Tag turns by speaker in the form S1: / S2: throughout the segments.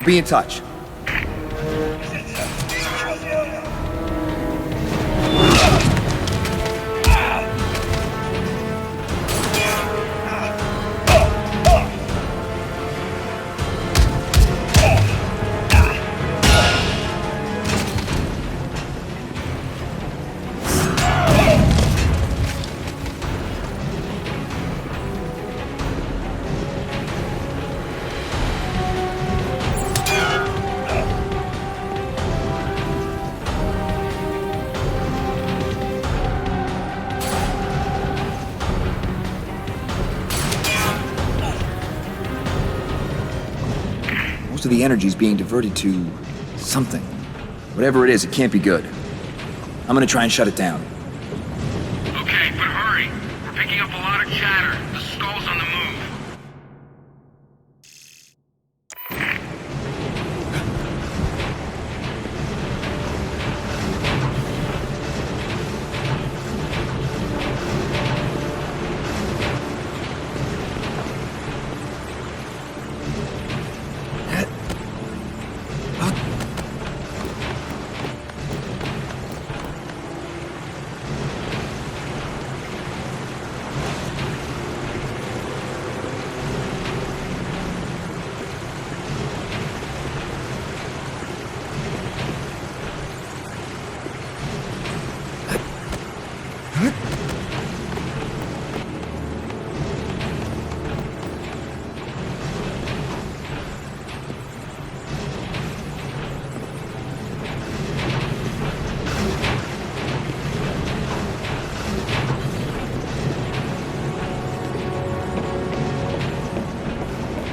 S1: Be in touch. Most of the energy's being diverted to something. Whatever it is, it can't be good. I'm gonna try and shut it down.
S2: Okay, but hurry. We're picking up a lot of chatter. The skull's on the move.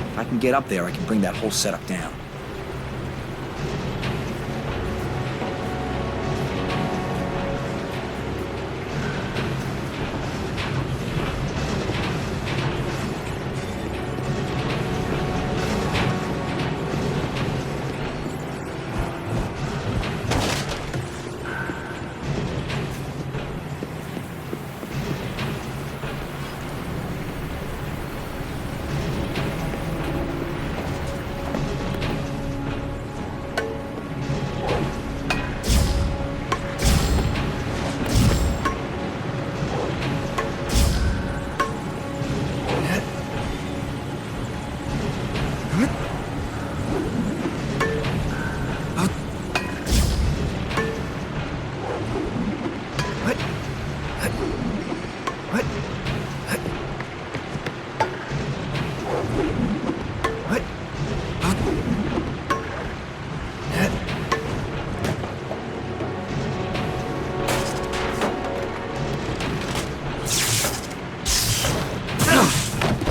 S1: If I can get up there, I can bring that whole setup down.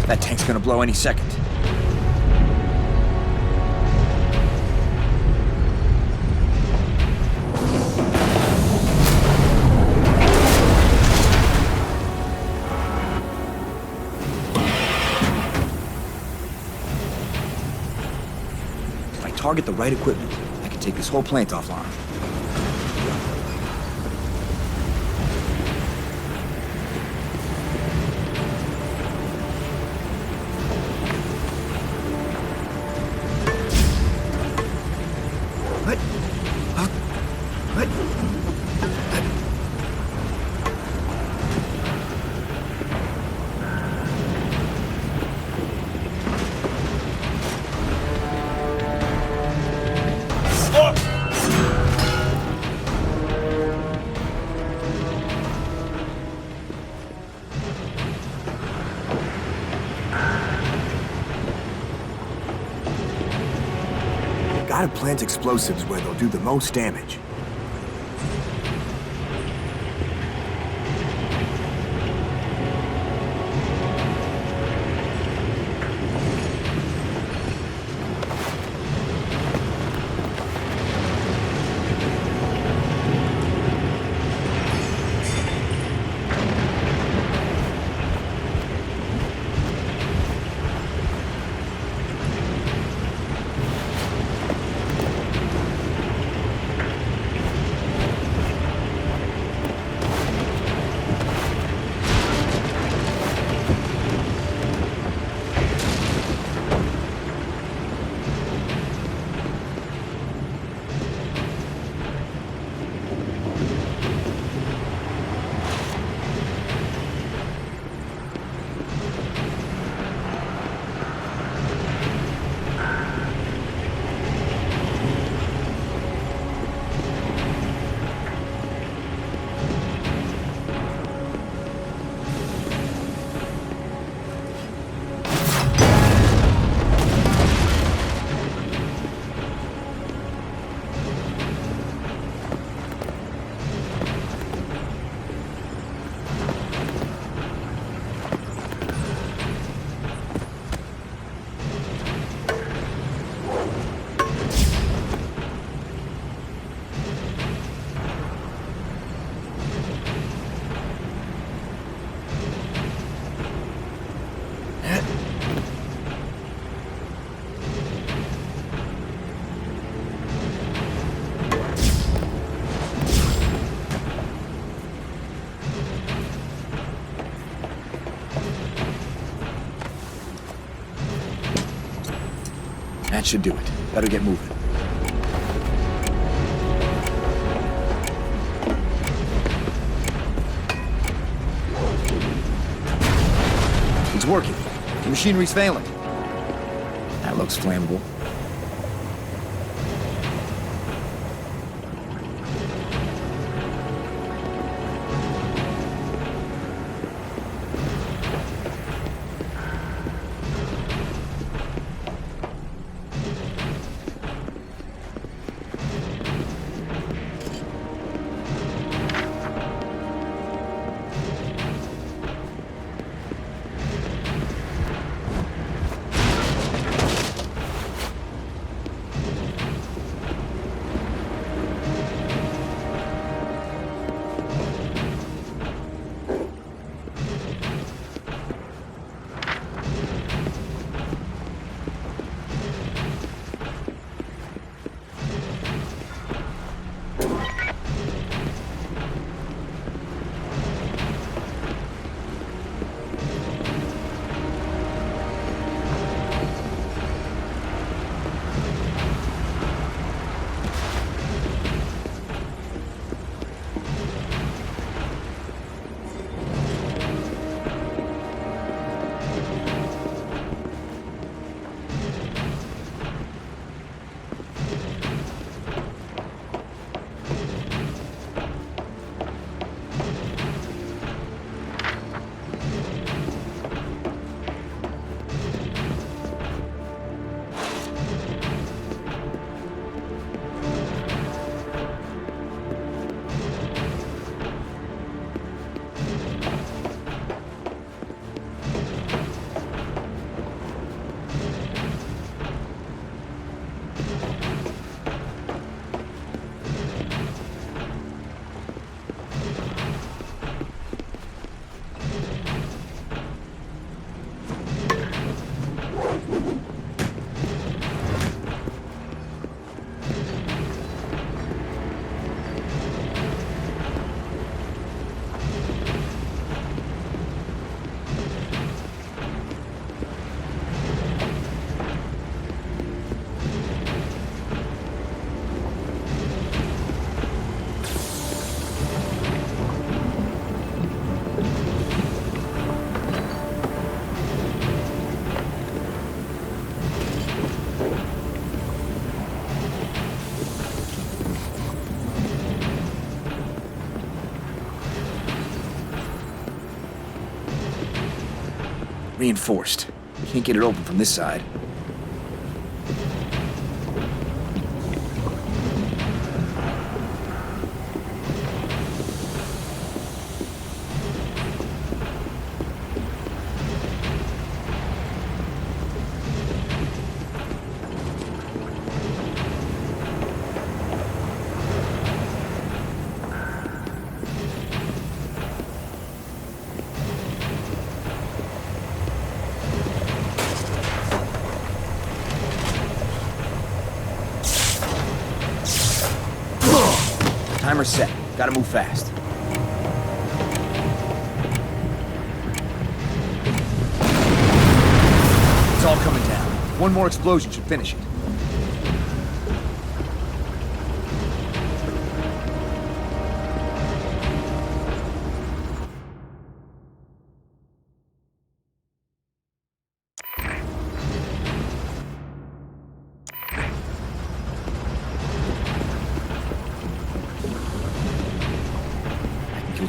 S1: That tank's gonna blow any second. If I target the right equipment, I can take this whole plant offline. Gotta plant explosives where they'll do the most damage. That should do it. Better get moving. It's working. The machinery's failing. That looks flammable. Reinforced. Can't get it open from this side. Timer's set. Gotta move fast. It's all coming down. One more explosion should finish it.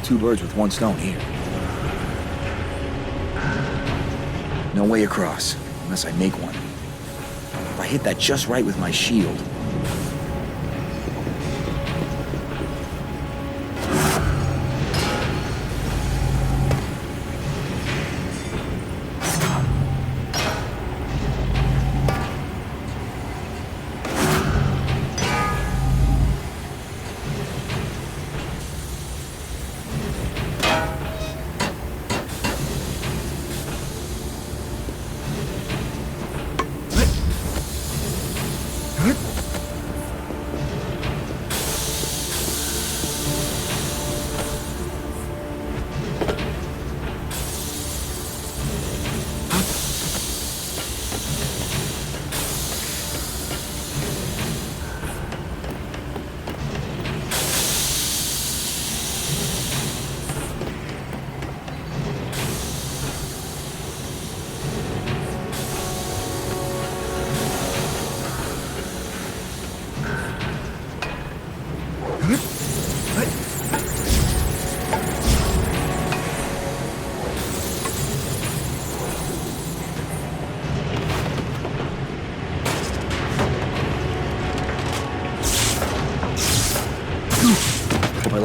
S1: Two birds with one stone here. No way across, unless I make one. If I hit that just right with my shield.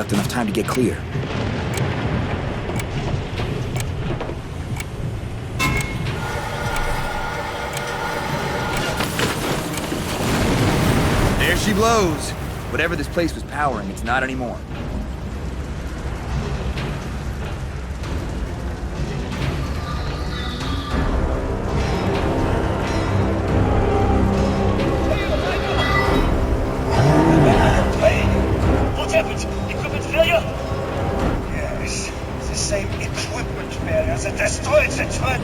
S1: left enough time to get clear. There she blows. Whatever this place was powering, it's not anymore.
S3: Equipment failure? Yes, the same equipment failure that destroyed the train.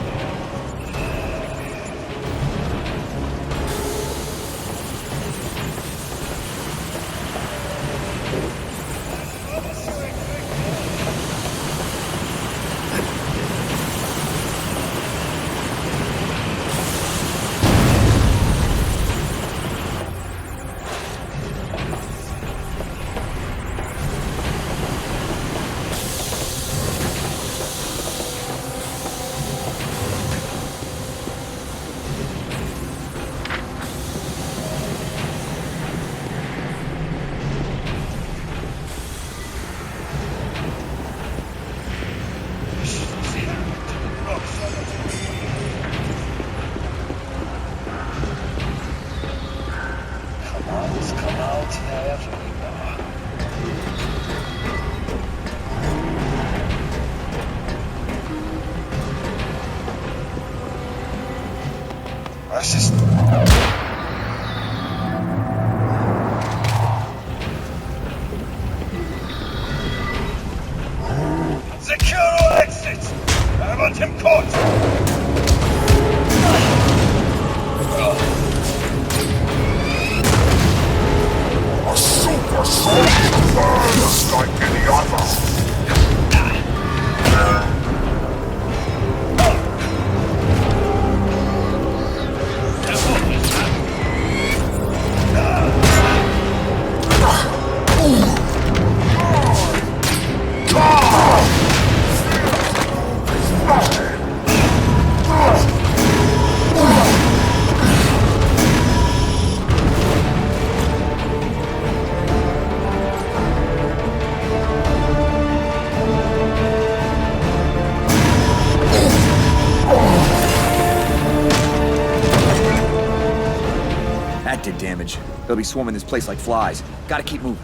S3: Come out, wherever you are. Was ist... Secure all exits! I want him caught!
S4: A super soldier burns like any other.
S1: That did damage. They'll be swarming this place like flies. Gotta keep moving.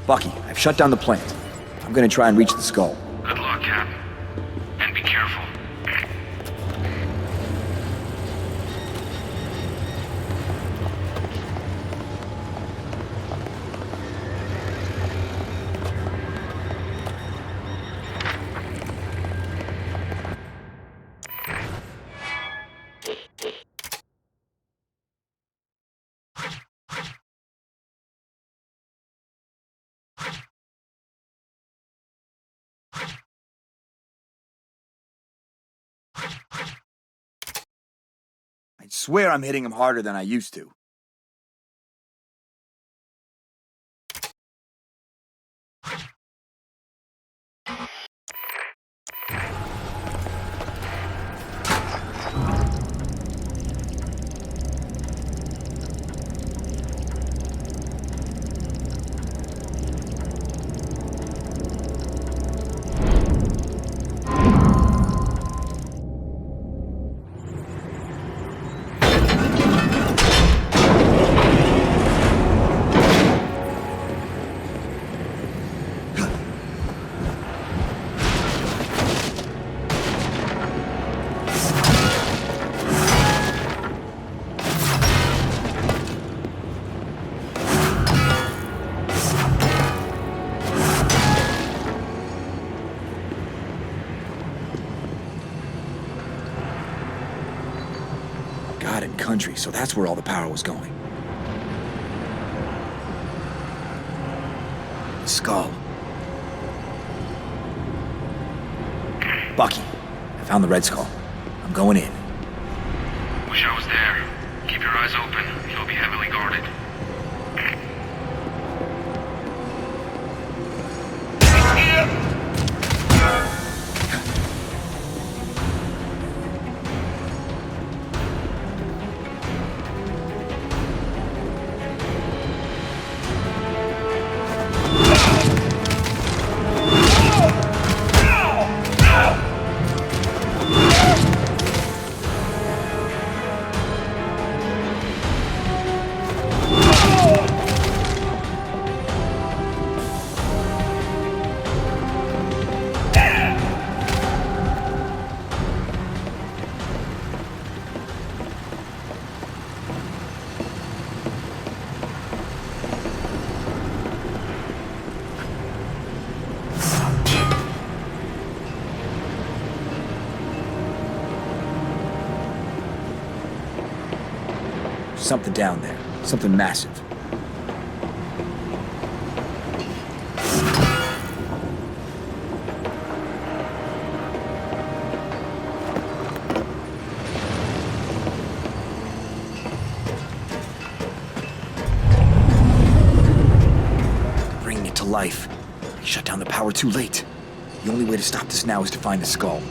S1: Bucky, I've shut down the plant. I'm gonna try and reach the skull.
S2: Good luck, Cap. And be careful.
S1: I swear I'm hitting him harder than I used to. God and country, so that's where all the power was going. The skull. Bucky, I found the Red Skull. I'm going in.
S2: Wish I was there. Keep your eyes open. It'll be heavily guarded.
S3: It's
S1: something down there. Something massive. Bringing it to life. He shut down the power too late. The only way to stop this now is to find the skull.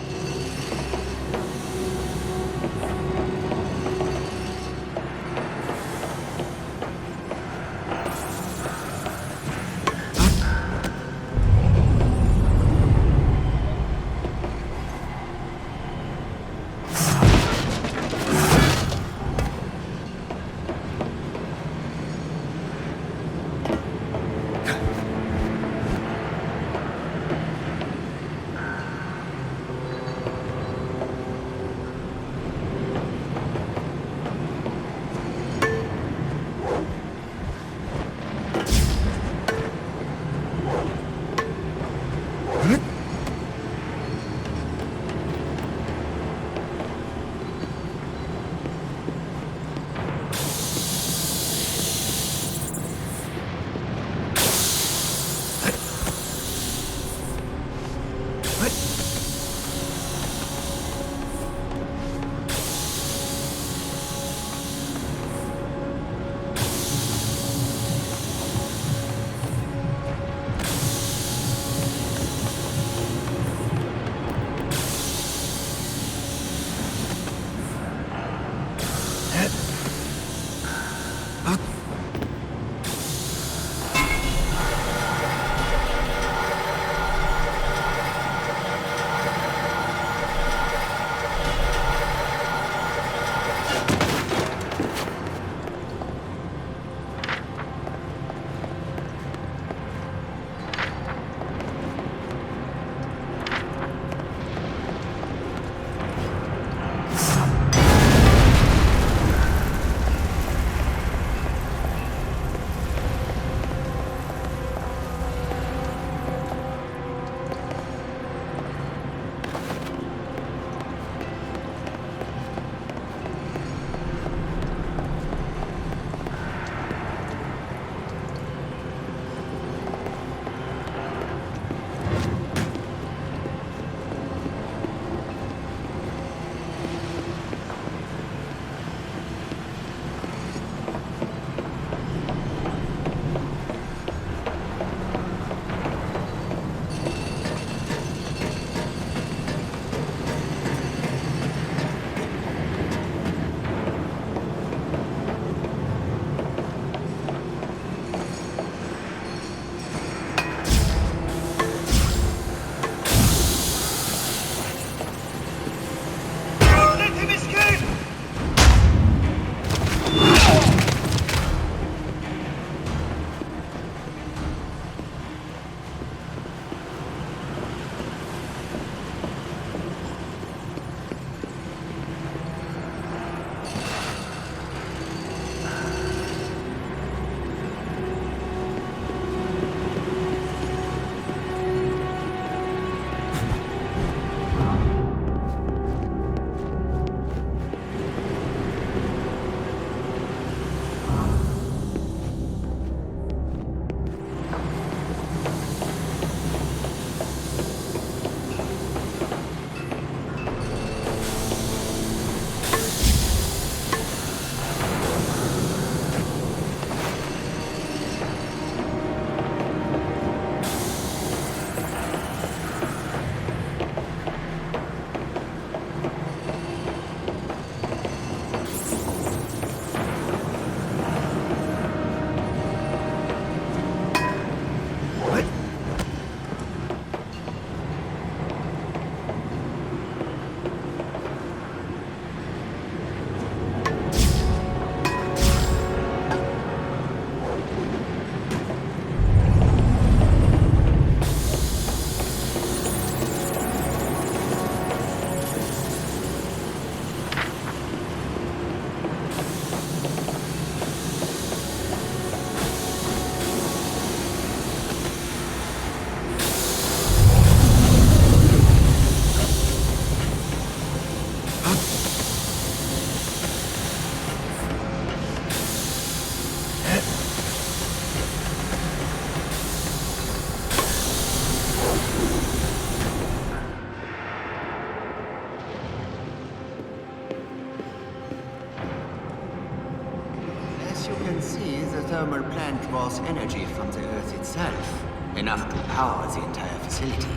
S5: see, the thermal plant draws energy from the Earth itself, enough to power the entire facility.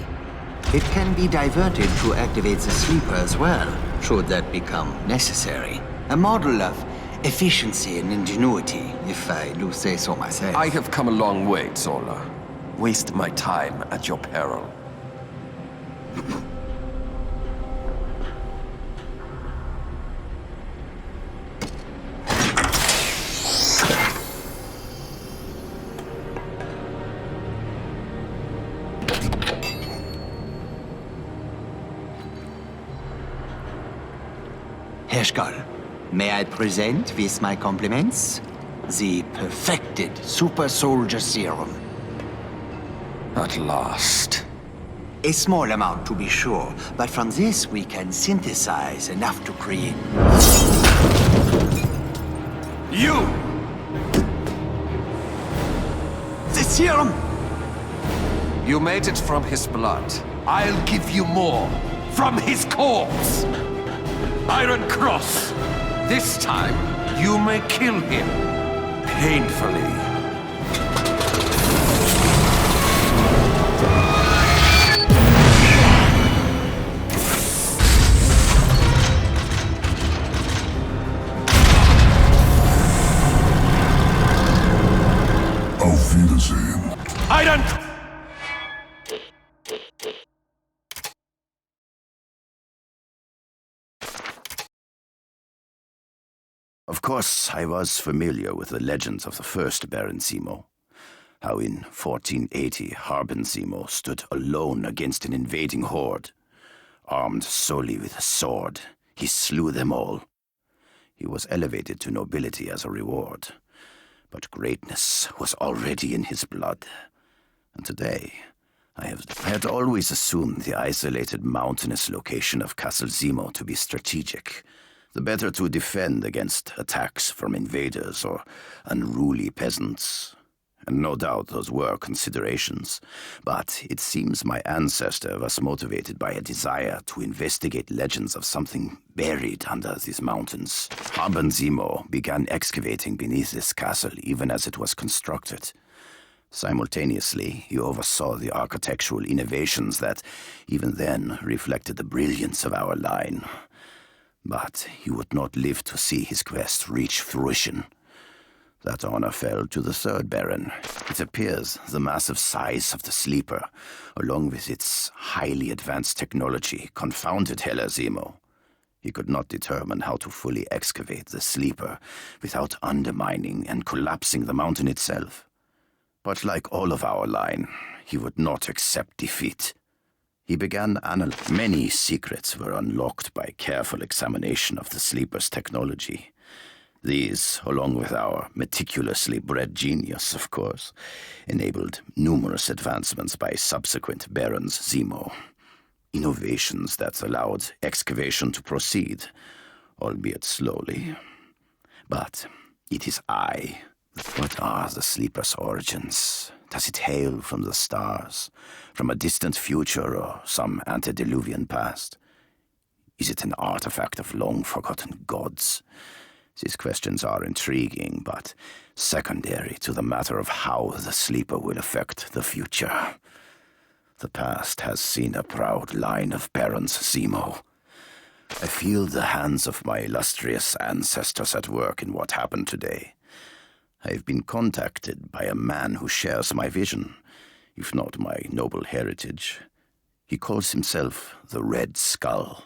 S5: It can be diverted to activate the sleeper as well, should that become necessary. A model of efficiency and ingenuity, if I do say so myself.
S6: I have come a long way, Zola. Waste my time at your peril.
S5: Herr Skoll, may I present with my compliments the perfected super soldier serum?
S6: At last.
S5: A small amount to be sure, but from this we can synthesize enough to create.
S6: You!
S5: The serum!
S6: You made it from his blood. I'll give you more. From his corpse! Iron Cross! This time, you may kill him. Painfully.
S4: Auf Wiedersehen.
S6: Iron...
S7: Of course, I was familiar with the legends of the first Baron Zemo. How in 1480, Harbin Zemo stood alone against an invading horde. Armed solely with a sword, he slew them all. He was elevated to nobility as a reward. But greatness was already in his blood. And today, I had always assumed the isolated mountainous location of Castle Zemo to be strategic, the better to defend against attacks from invaders or unruly peasants. And no doubt those were considerations, but it seems my ancestor was motivated by a desire to investigate legends of something buried under these mountains. Harbin Zemo began excavating beneath this castle even as it was constructed. Simultaneously, he oversaw the architectural innovations that, even then, reflected the brilliance of our line. But he would not live to see his quest reach fruition. That honor fell to the third Baron. It appears the massive size of the sleeper, along with its highly advanced technology, confounded Heller Zemo. He could not determine how to fully excavate the sleeper without undermining and collapsing the mountain itself. But like all of our line, he would not accept defeat. He began analyzing. Many secrets were unlocked by careful examination of the sleeper's technology. These, along with our meticulously bred genius, of course, enabled numerous advancements by subsequent Barons Zemo. Innovations that allowed excavation to proceed, albeit slowly. But it is I. What are the sleeper's origins? Does it hail from the stars, from a distant future or some antediluvian past? Is it an artifact of long-forgotten gods? These questions are intriguing, but secondary to the matter of how the sleeper will affect the future. The past has seen a proud line of Barons Zemo. I feel the hands of my illustrious ancestors at work in what happened today. I have been contacted by a man who shares my vision, if not my noble heritage. He calls himself the Red Skull,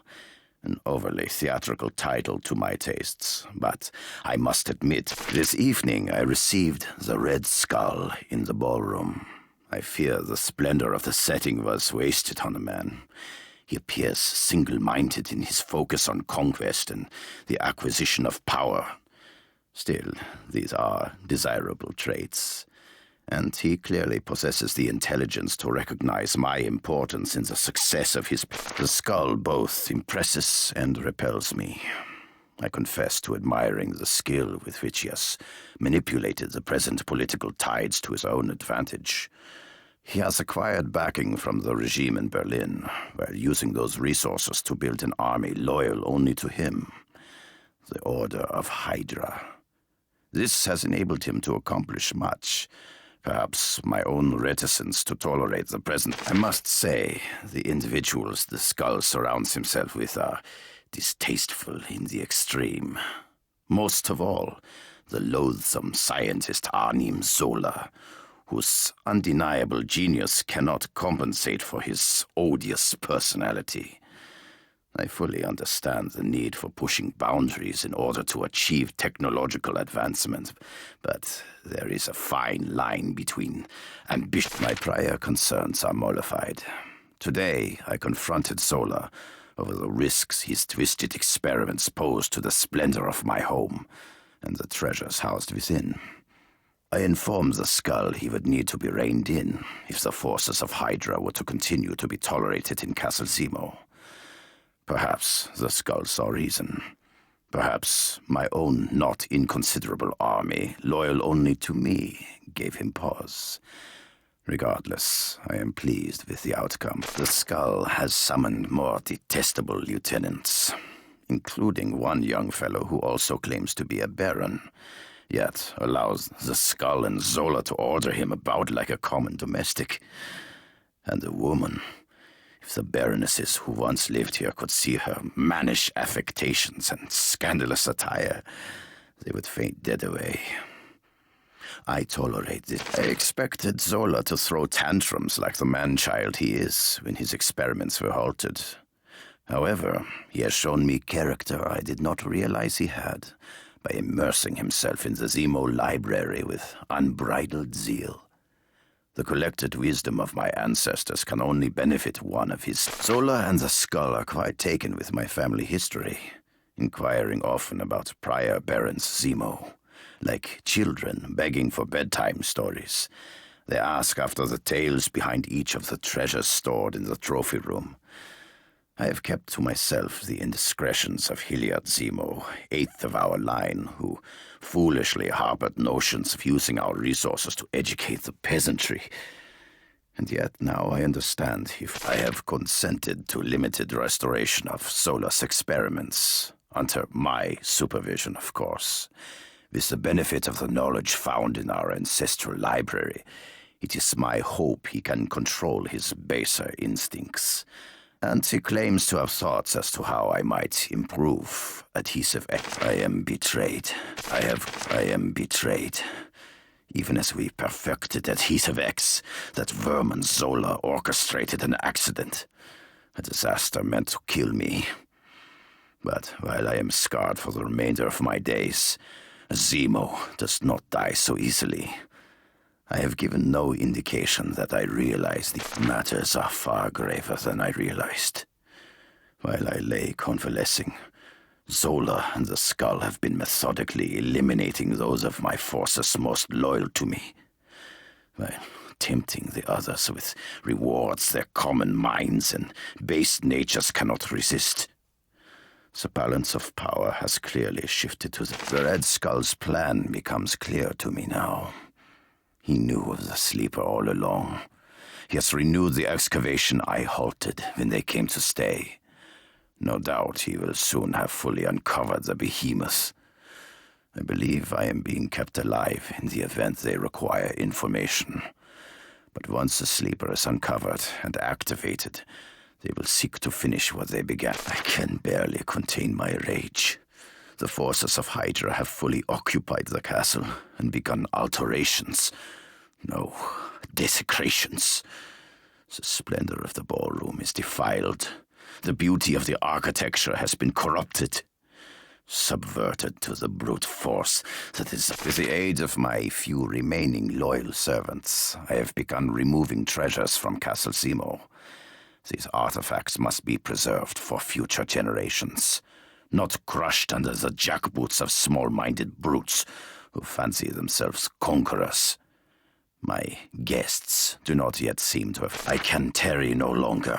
S7: an overly theatrical title to my tastes, but I must admit, this evening I received the Red Skull in the ballroom. I fear the splendor of the setting was wasted on the man. He appears single-minded in his focus on conquest and the acquisition of power. Still, these are desirable traits, and he clearly possesses the intelligence to recognize my importance in the success of his... The skull both impresses and repels me. I confess to admiring the skill with which he has manipulated the present political tides to his own advantage. He has acquired backing from the regime in Berlin, while using those resources to build an army loyal only to him. The Order of Hydra. This has enabled him to accomplish much. Perhaps my own reticence to tolerate the present. I must say, the individuals the Skull surrounds himself with are distasteful in the extreme. Most of all, the loathsome scientist Arnim Zola, whose undeniable genius cannot compensate for his odious personality. I fully understand the need for pushing boundaries in order to achieve technological advancement, but there is a fine line between ambition. My prior concerns are mollified. Today, I confronted Zola over the risks his twisted experiments pose to the splendor of my home and the treasures housed within. I informed the Skull he would need to be reined in if the forces of Hydra were to continue to be tolerated in Castle Zemo. Perhaps the Skull saw reason. Perhaps my own not inconsiderable army, loyal only to me, gave him pause. Regardless, I am pleased with the outcome. The Skull has summoned more detestable lieutenants, including one young fellow who also claims to be a baron, yet allows the Skull and Zola to order him about like a common domestic. And a woman. If the baronesses who once lived here could see her mannish affectations and scandalous attire, they would faint dead away. I tolerate this. I expected Zola to throw tantrums like the man-child he is when his experiments were halted. However, he has shown me character I did not realize he had by immersing himself in the Zemo library with unbridled zeal. The collected wisdom of my ancestors can only benefit one of his. Zola and the Skull are quite taken with my family history, inquiring often about prior Barons Zemo. Like children begging for bedtime stories. They ask after the tales behind each of the treasures stored in the trophy room. I have kept to myself the indiscretions of Hilliard Zemo, 8th of our line, who foolishly harbored notions of using our resources to educate the peasantry. And yet now I understand if I have consented to limited restoration of Zola's experiments, under my supervision, of course. With the benefit of the knowledge found in our ancestral library, it is my hope he can control his baser instincts. And he claims to have thoughts as to how I might improve adhesive. I am betrayed. I am betrayed. Even as we perfected Adhesive X, that vermin Zola orchestrated an accident. A disaster meant to kill me. But while I am scarred for the remainder of my days, Zemo does not die so easily. I have given no indication that I realize the matters are far graver than I realized. While I lay convalescing, Zola and the Skull have been methodically eliminating those of my forces most loyal to me, while tempting the others with rewards their common minds and base natures cannot resist. The balance of power has clearly shifted to the Red Skull's plan becomes clear to me now. He knew of the Sleeper all along. He has renewed the excavation I halted when they came to stay. No doubt he will soon have fully uncovered the behemoth. I believe I am being kept alive in the event they require information. But once the Sleeper is uncovered and activated, they will seek to finish what they began. I can barely contain my rage. The forces of Hydra have fully occupied the castle and begun alterations. No, desecrations. The splendor of the ballroom is defiled. The beauty of the architecture has been corrupted, subverted to the brute force that is. With the aid of my few remaining loyal servants, I have begun removing treasures from Castle Zemo. These artifacts must be preserved for future generations, not crushed under the jackboots of small-minded brutes who fancy themselves conquerors. My guests do not yet seem to have. I can tarry no longer.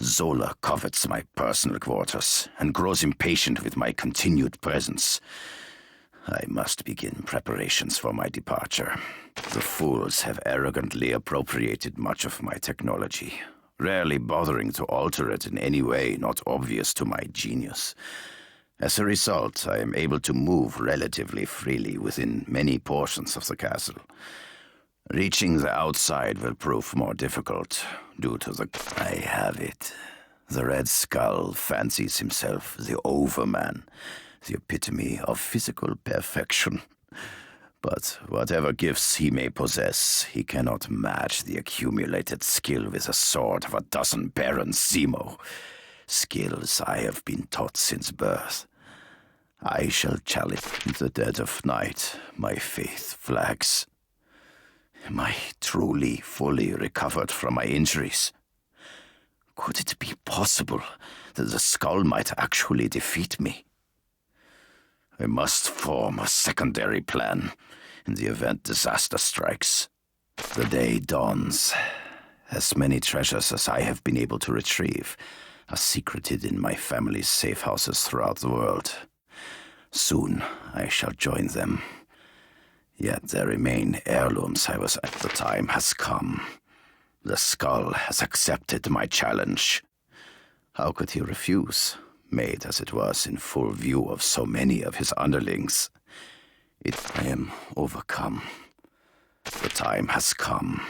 S7: Zola covets my personal quarters and grows impatient with my continued presence. I must begin preparations for my departure. The fools have arrogantly appropriated much of my technology, rarely bothering to alter it in any way not obvious to my genius. As a result, I am able to move relatively freely within many portions of the castle. Reaching the outside will prove more difficult due to the... I have it. The Red Skull fancies himself the Overman, the epitome of physical perfection. But whatever gifts he may possess, he cannot match the accumulated skill with a sword of a dozen Barons Zemo. Skills I have been taught since birth. I shall challenge in the dead of night, my faith flags. Am I truly fully recovered from my injuries? Could it be possible that the skull might actually defeat me? I must form a secondary plan in the event disaster strikes. The day dawns. As many treasures as I have been able to retrieve are secreted in my family's safe houses throughout the world. Soon I shall join them. Yet there remain heirlooms The time has come. The skull has accepted my challenge. How could he refuse, made as it was in full view of so many of his underlings? I am overcome. The time has come.